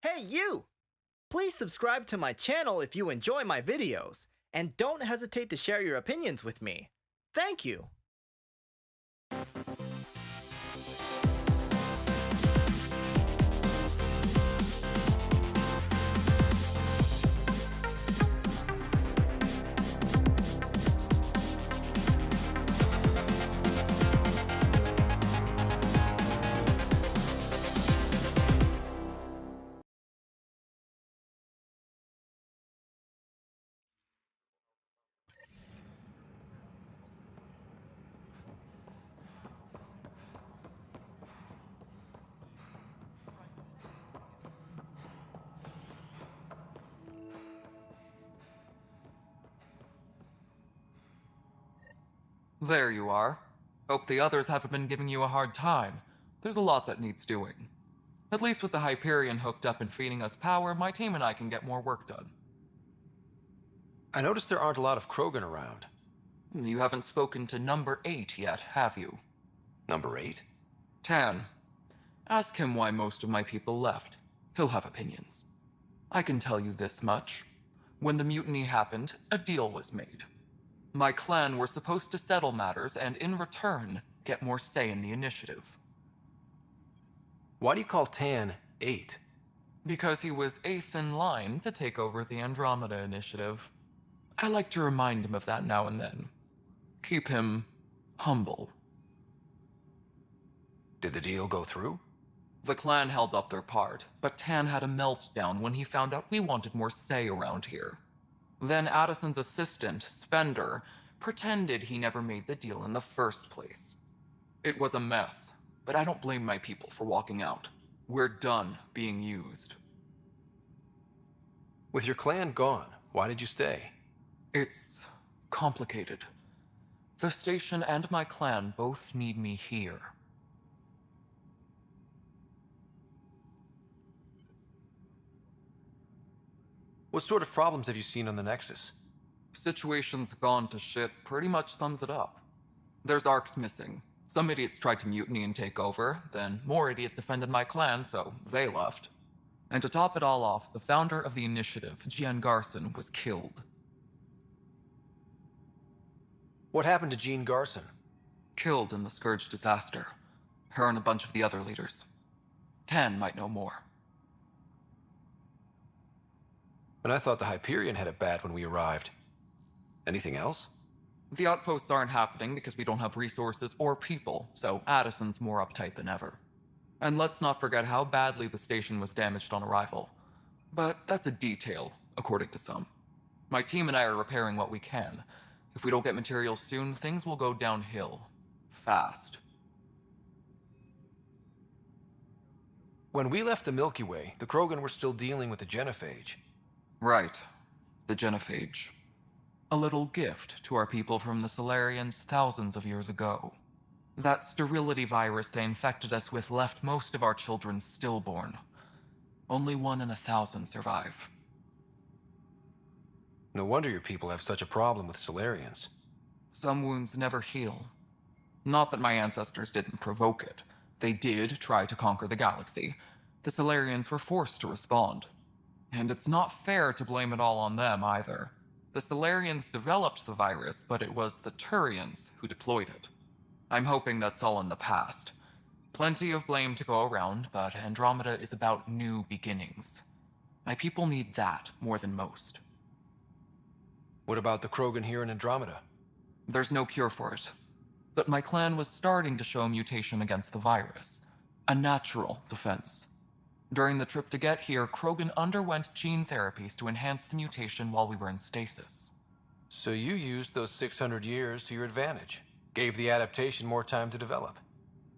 Hey you! Please subscribe to my channel if you enjoy my videos, and don't hesitate to share your opinions with me. Thank you! There you are. Hope the others haven't been giving you a hard time. There's a lot that needs doing. At least with the Hyperion hooked up and feeding us power, my team and I can get more work done. I noticed there aren't a lot of Krogan around. You haven't spoken to number 8 yet, have you? Number 8? Tan. Ask him why most of my people left. He'll have opinions. I can tell you this much. When the mutiny happened, a deal was made. My clan were supposed to settle matters and, in return, get more say in the initiative. Why do you call Tan 8? Because he was 8th in line to take over the Andromeda initiative. I like to remind him of that now and then. Keep him humble. Did the deal go through? The clan held up their part, but Tan had a meltdown when he found out we wanted more say around here. Then Addison's assistant, Spender, pretended he never made the deal in the first place. It was a mess, but I don't blame my people for walking out. We're done being used. With your clan gone, why did you stay? It's complicated. The station and my clan both need me here. What sort of problems have you seen on the Nexus? Situation's gone to shit pretty much sums it up. There's arcs missing. Some idiots tried to mutiny and take over, then more idiots offended my clan, so they left. And to top it all off, the founder of the initiative, Jean Garson, was killed. What happened to Jean Garson? Killed in the Scourge disaster. Her and a bunch of the other leaders. Tan might know more. And I thought the Hyperion had it bad when we arrived. Anything else? The outposts aren't happening because we don't have resources or people, so Addison's more uptight than ever. And let's not forget how badly the station was damaged on arrival. But that's a detail, according to some. My team and I are repairing what we can. If we don't get materials soon, things will go downhill. Fast. When we left the Milky Way, the Krogan were still dealing with the genophage. Right. The genophage. A little gift to our people from the Solarians thousands of years ago. That sterility virus they infected us with left most of our children stillborn. Only 1 in 1,000 survive. No wonder your people have such a problem with Solarians. Some wounds never heal. Not that my ancestors didn't provoke it. They did try to conquer the galaxy. The Solarians were forced to respond. And it's not fair to blame it all on them, either. The Solarians developed the virus, but it was the Turians who deployed it. I'm hoping that's all in the past. Plenty of blame to go around, but Andromeda is about new beginnings. My people need that more than most. What about the Krogan here in Andromeda? There's no cure for it. But my clan was starting to show mutation against the virus. A natural defense. During the trip to get here, Krogan underwent gene therapies to enhance the mutation while we were in stasis. So you used those 600 years to your advantage. Gave the adaptation more time to develop.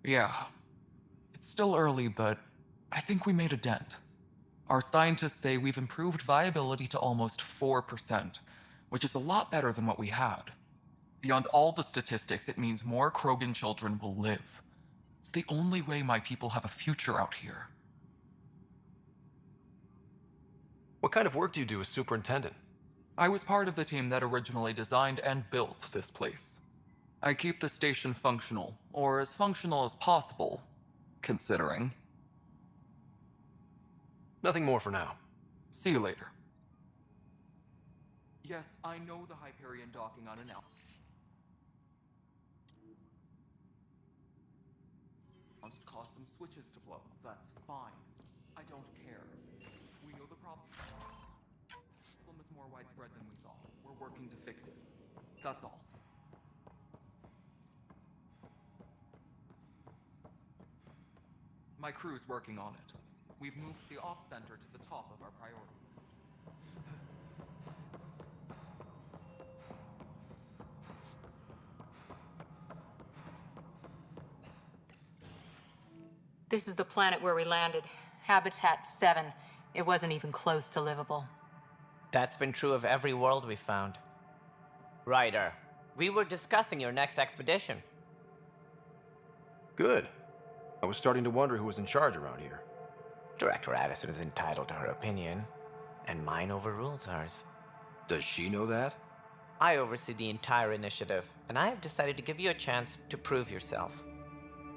Yeah. It's still early, but I think we made a dent. Our scientists say we've improved viability to almost 4%, which is a lot better than what we had. Beyond all the statistics, it means more Krogan children will live. It's the only way my people have a future out here. What kind of work do you do as superintendent? I was part of the team that originally designed and built this place. I keep the station functional, or as functional as possible, considering. Nothing more for now. See you later. Yes, I know the Hyperion docking unannounced. Cause some switches to blow. That's fine. I don't care. We know the problem. The problem is more widespread than we thought. We're working to fix it. That's all. My crew's working on it. We've moved the off-center to the top of our priority list. This is the planet where we landed. Habitat 7. It wasn't even close to livable. That's been true of every world we found. Ryder, we were discussing your next expedition. Good. I was starting to wonder who was in charge around here. Director Addison is entitled to her opinion, and mine overrules hers. Does she know that? I oversee the entire initiative, and I have decided to give you a chance to prove yourself.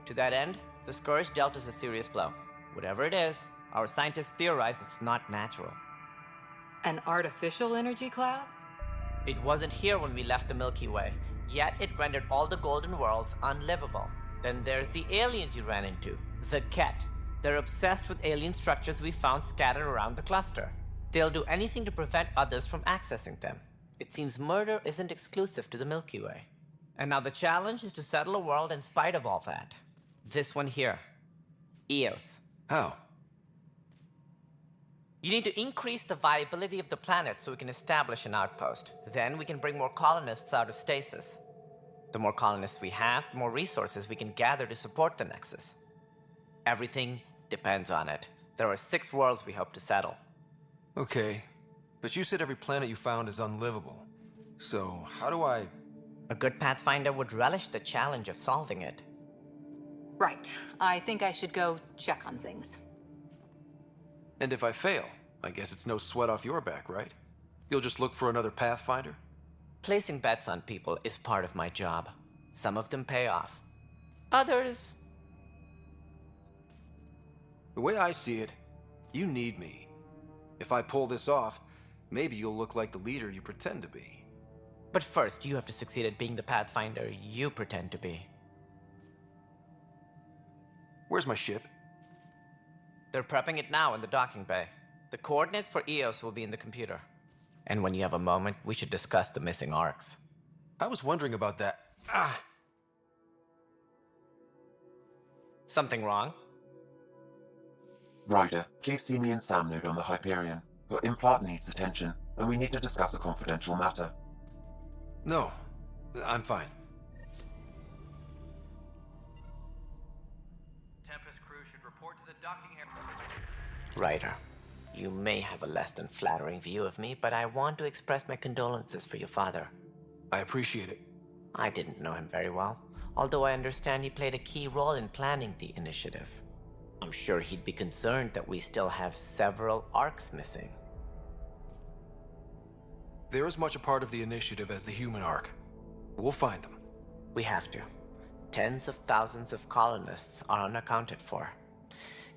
To that end, the Scourge dealt us a serious blow. Whatever it is, our scientists theorize it's not natural. An artificial energy cloud? It wasn't here when we left the Milky Way, yet it rendered all the golden worlds unlivable. Then there's the aliens you ran into, the Ket. They're obsessed with alien structures we found scattered around the cluster. They'll do anything to prevent others from accessing them. It seems murder isn't exclusive to the Milky Way. And now the challenge is to settle a world in spite of all that. This one here. Eos. How? You need to increase the viability of the planet so we can establish an outpost. Then we can bring more colonists out of stasis. The more colonists we have, the more resources we can gather to support the Nexus. Everything depends on it. There are 6 worlds we hope to settle. Okay, but you said every planet you found is unlivable. So, how do I... A good Pathfinder would relish the challenge of solving it. Right. I think I should go check on things. And if I fail, I guess it's no sweat off your back, right? You'll just look for another Pathfinder? Placing bets on people is part of my job. Some of them pay off. Others... The way I see it, you need me. If I pull this off, maybe you'll look like the leader you pretend to be. But first, you have to succeed at being the Pathfinder you pretend to be. Where's my ship? They're prepping it now in the docking bay. The coordinates for Eos will be in the computer. And when you have a moment, we should discuss the missing arcs. I was wondering about that. Something wrong? Ryder, please see me and Sam Node on the Hyperion. Your implant needs attention, and we need to discuss a confidential matter. No, I'm fine. Tempest crew should report to the docking area. Ryder, you may have a less than flattering view of me, but I want to express my condolences for your father. I appreciate it. I didn't know him very well, although I understand he played a key role in planning the initiative. I'm sure he'd be concerned that we still have several arcs missing. They're as much a part of the initiative as the human arc. We'll find them. We have to. Tens of thousands of colonists are unaccounted for.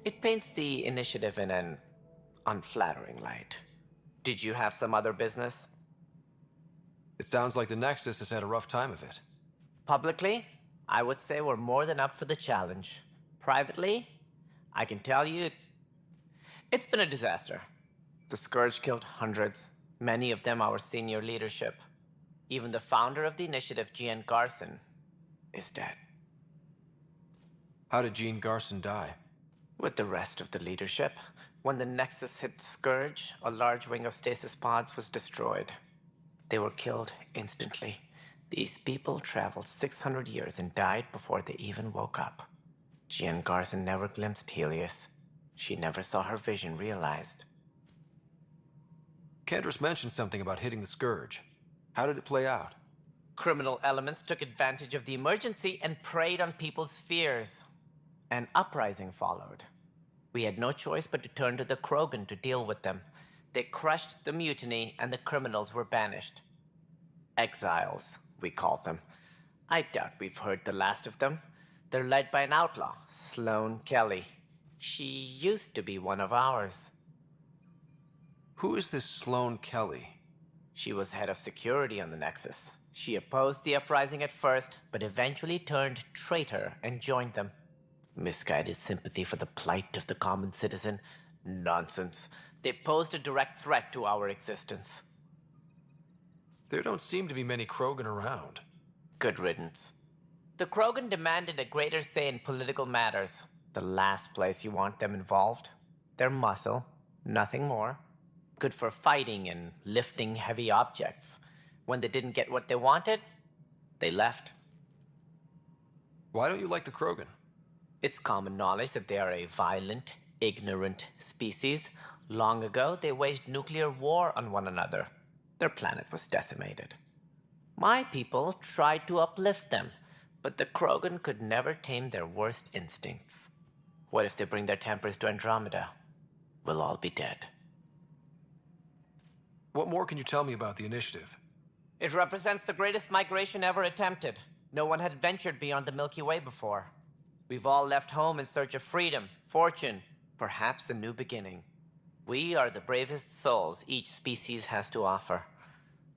It paints the initiative in an unflattering light. Did you have some other business? It sounds like the Nexus has had a rough time of it. Publicly, I would say we're more than up for the challenge. Privately, I can tell you, it's been a disaster. The Scourge killed hundreds, many of them our senior leadership. Even the founder of the initiative, Jean Garson, is dead. How did Jean Garson die? With the rest of the leadership, when the Nexus hit the Scourge, a large wing of stasis pods was destroyed. They were killed instantly. These people traveled 600 years and died before they even woke up. Jean Garson never glimpsed Helios. She never saw her vision realized. Candrace mentioned something about hitting the Scourge. How did it play out? Criminal elements took advantage of the emergency and preyed on people's fears. An uprising followed. We had no choice but to turn to the Krogan to deal with them. They crushed the mutiny and the criminals were banished. Exiles, we call them. I doubt we've heard the last of them. They're led by an outlaw, Sloane Kelly. She used to be one of ours. Who is this Sloane Kelly? She was head of security on the Nexus. She opposed the uprising at first, but eventually turned traitor and joined them. Misguided sympathy for the plight of the common citizen? Nonsense. They posed a direct threat to our existence. There don't seem to be many Krogan around. Good riddance. The Krogan demanded a greater say in political matters. The last place you want them involved. They're muscle, nothing more. Good for fighting and lifting heavy objects. When they didn't get what they wanted, they left. Why don't you like the Krogan? It's common knowledge that they are a violent, ignorant species. Long ago, they waged nuclear war on one another. Their planet was decimated. My people tried to uplift them, but the Krogan could never tame their worst instincts. What if they bring their tempers to Andromeda? We'll all be dead. What more can you tell me about the initiative? It represents the greatest migration ever attempted. No one had ventured beyond the Milky Way before. We've all left home in search of freedom, fortune, perhaps a new beginning. We are the bravest souls each species has to offer.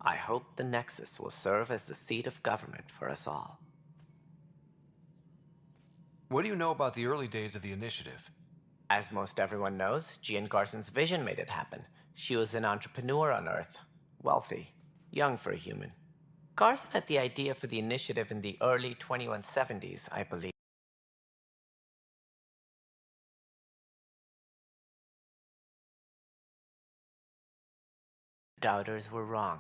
I hope the Nexus will serve as the seat of government for us all. What do you know about the early days of the initiative? As most everyone knows, Jean Garson's vision made it happen. She was an entrepreneur on Earth, wealthy, young for a human. Garson had the idea for the initiative in the early 2170s, I believe. Doubters were wrong.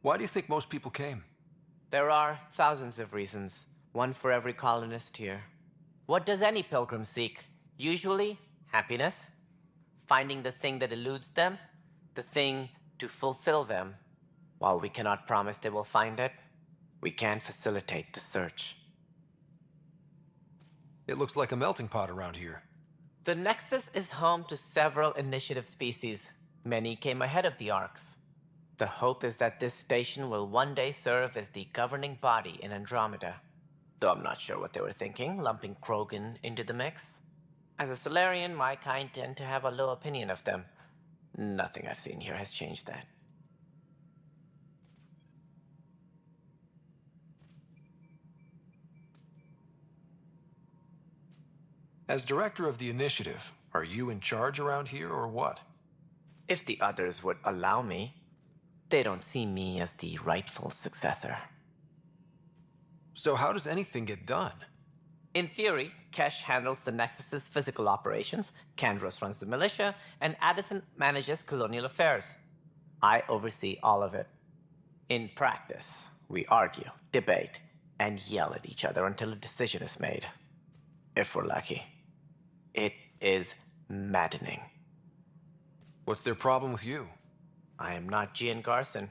Why do you think most people came? There are thousands of reasons, one for every colonist here. What does any pilgrim seek? Usually, happiness, finding the thing that eludes them, the thing to fulfill them. While we cannot promise they will find it, we can facilitate the search. It looks like a melting pot around here. The Nexus is home to several initiative species. Many came ahead of the Arks. The hope is that this station will one day serve as the governing body in Andromeda. Though I'm not sure what they were thinking, lumping Krogan into the mix. As a Solarian, my kind tend to have a low opinion of them. Nothing I've seen here has changed that. As director of the initiative, are you in charge around here or what? If the others would allow me, they don't see me as the rightful successor. So how does anything get done? In theory, Kesh handles the Nexus's physical operations, Kandros runs the militia, and Addison manages colonial affairs. I oversee all of it. In practice, we argue, debate, and yell at each other until a decision is made. If we're lucky. It is maddening. What's their problem with you? I am not Jean Garson.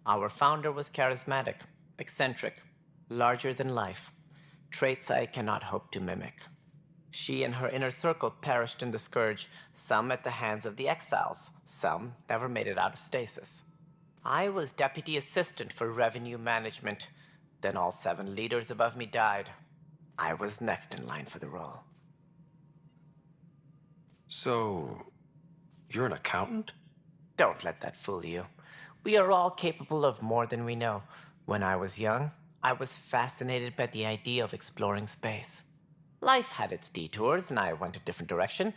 Our founder was charismatic, eccentric, larger than life. Traits I cannot hope to mimic. She and her inner circle perished in the Scourge, some at the hands of the Exiles, some never made it out of stasis. I was deputy assistant for revenue management. Then all 7 leaders above me died. I was next in line for the role. So, you're an accountant? Don't let that fool you. We are all capable of more than we know. When I was young, I was fascinated by the idea of exploring space. Life had its detours, and I went a different direction.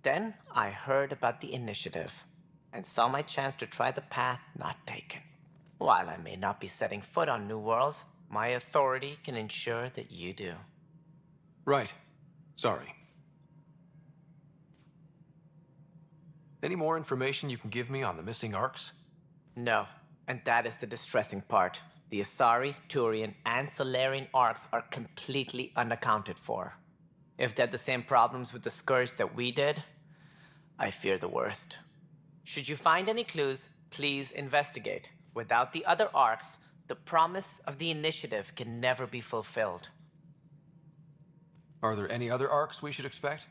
Then I heard about the initiative, and saw my chance to try the path not taken. While I may not be setting foot on new worlds, my authority can ensure that you do. Right. Sorry. Any more information you can give me on the missing Arks? No, and that is the distressing part. The Asari, Turian, and Solarian Arks are completely unaccounted for. If they had the same problems with the Scourge that we did, I fear the worst. Should you find any clues, please investigate. Without the other Arks, the promise of the initiative can never be fulfilled. Are there any other Arks we should expect?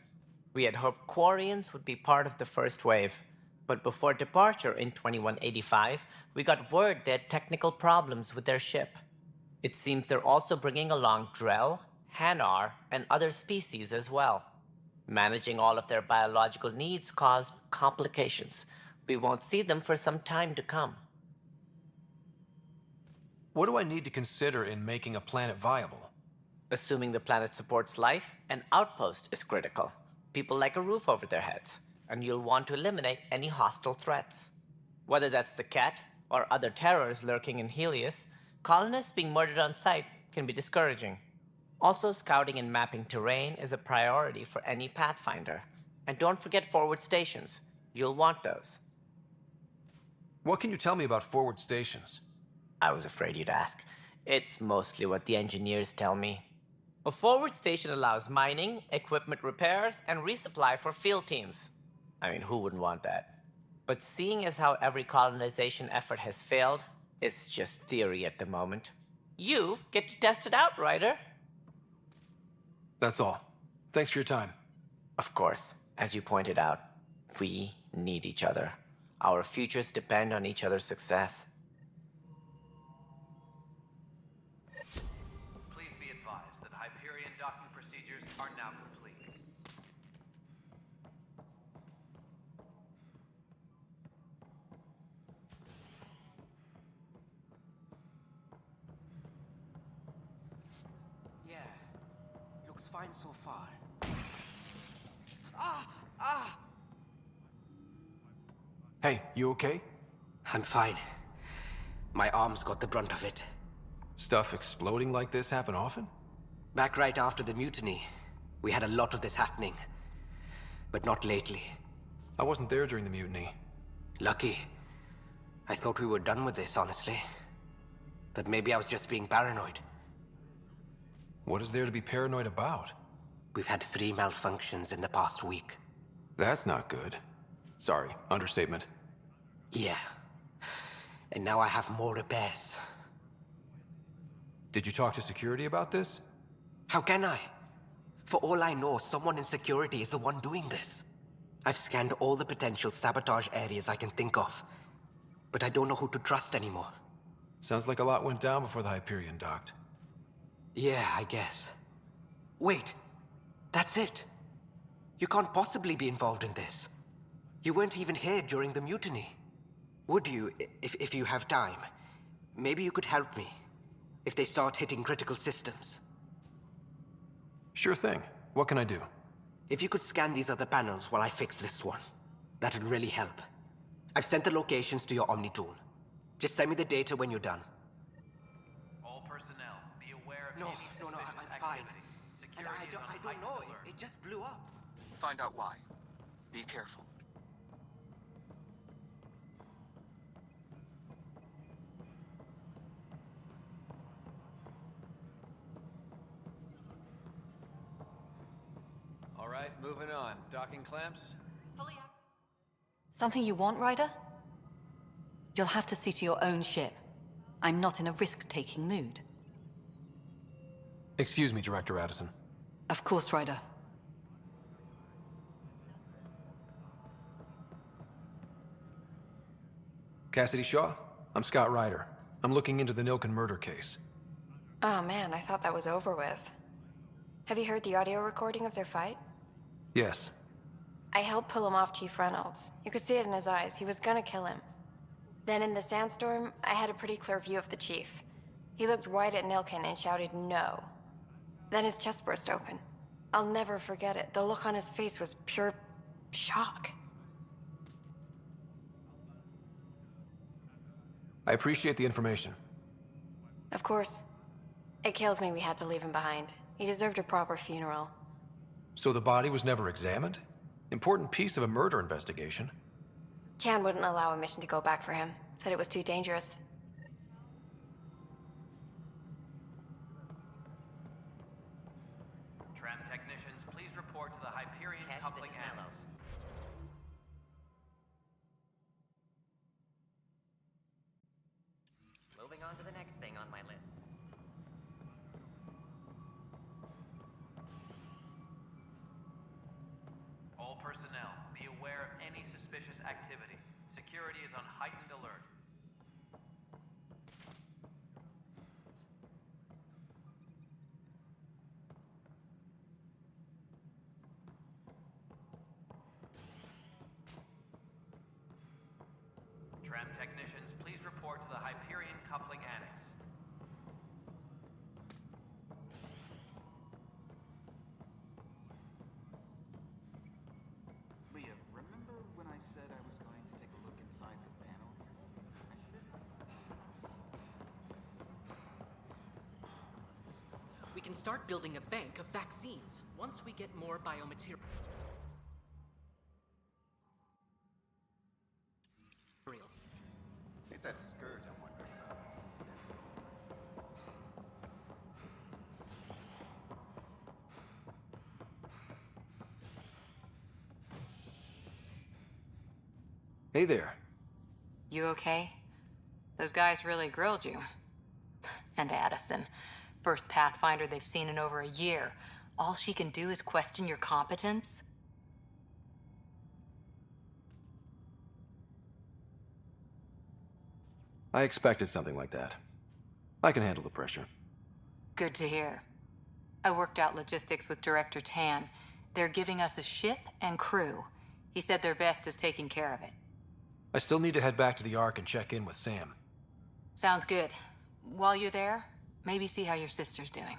We had hoped Quarians would be part of the first wave, but before departure in 2185, we got word they had technical problems with their ship. It seems they're also bringing along Drell, Hanar, and other species as well. Managing all of their biological needs caused complications. We won't see them for some time to come. What do I need to consider in making a planet viable? Assuming the planet supports life, an outpost is critical. People like a roof over their heads, and you'll want to eliminate any hostile threats. Whether that's the Ket or other terrors lurking in Helios, colonists being murdered on sight can be discouraging. Also, scouting and mapping terrain is a priority for any Pathfinder. And don't forget forward stations. You'll want those. What can you tell me about forward stations? I was afraid you'd ask. It's mostly what the engineers tell me. A forward station allows mining, equipment repairs, and resupply for field teams. I mean, who wouldn't want that? But seeing as how every colonization effort has failed, it's just theory at the moment. You get to test it out, Ryder. That's all. Thanks for your time. Of course, as you pointed out, we need each other. Our futures depend on each other's success. Please be advised that Hyperion docking procedures are now complete. Yeah, looks fine so far. Hey, you okay? I'm fine. My arms got the brunt of it. Stuff exploding like this happen often? Back right after the mutiny, we had a lot of this happening. But not lately. I wasn't there during the mutiny. Lucky. I thought we were done with this, honestly. That maybe I was just being paranoid. What is there to be paranoid about? We've had 3 malfunctions in the past week. That's not good. Sorry, understatement. Yeah. And now I have more repairs. Did you talk to security about this? How can I? For all I know, someone in security is the one doing this. I've scanned all the potential sabotage areas I can think of. But I don't know who to trust anymore. Sounds like a lot went down before the Hyperion docked. Yeah, I guess. Wait. That's it. You can't possibly be involved in this. You weren't even here during the mutiny. Would you, if you have time? Maybe you could help me. If they start hitting critical systems. Sure thing. What can I do? If you could scan these other panels while I fix this one, that'd really help. I've sent the locations to your Omni tool. Just send me the data when you're done. All personnel, be aware of No, any I'm suspicious fine. activity. And Security I is on don't heightened know. alert. It just blew up. Find out why. Be careful. All right, moving on. Docking clamps? Something you want, Ryder? You'll have to see to your own ship. I'm not in a risk-taking mood. Excuse me, Director Addison. Of course, Ryder. Cassidy Shaw? I'm Scott Ryder. I'm looking into the Nilken murder case. Oh man, I thought that was over with. Have you heard the audio recording of their fight? Yes. I helped pull him off Chief Reynolds. You could see it in his eyes. He was gonna kill him. Then in the sandstorm, I had a pretty clear view of the Chief. He looked right at Nilken and shouted no. Then his chest burst open. I'll never forget it. The look on his face was pure shock. I appreciate the information. Of course. It kills me we had to leave him behind. He deserved a proper funeral. So the body was never examined? Important piece of a murder investigation. Tian wouldn't allow a mission to go back for him. Said it was too dangerous. Tram technicians, please report to the Hyperion coupling annex. Moving on to the next thing on my list. All personnel, be aware of any suspicious activity. Security is on heightened alert. can start building a bank of vaccines once we get more biomaterial. It's that scourge I'm wondering about. Hey there. You okay? Those guys really grilled you. And Addison. First Pathfinder they've seen in over a year. All she can do is question your competence? I expected something like that. I can handle the pressure. Good to hear. I worked out logistics with Director Tan. They're giving us a ship and crew. He said their best is taking care of it. I still need to head back to the Ark and check in with Sam. Sounds good. While you're there, maybe see how your sister's doing.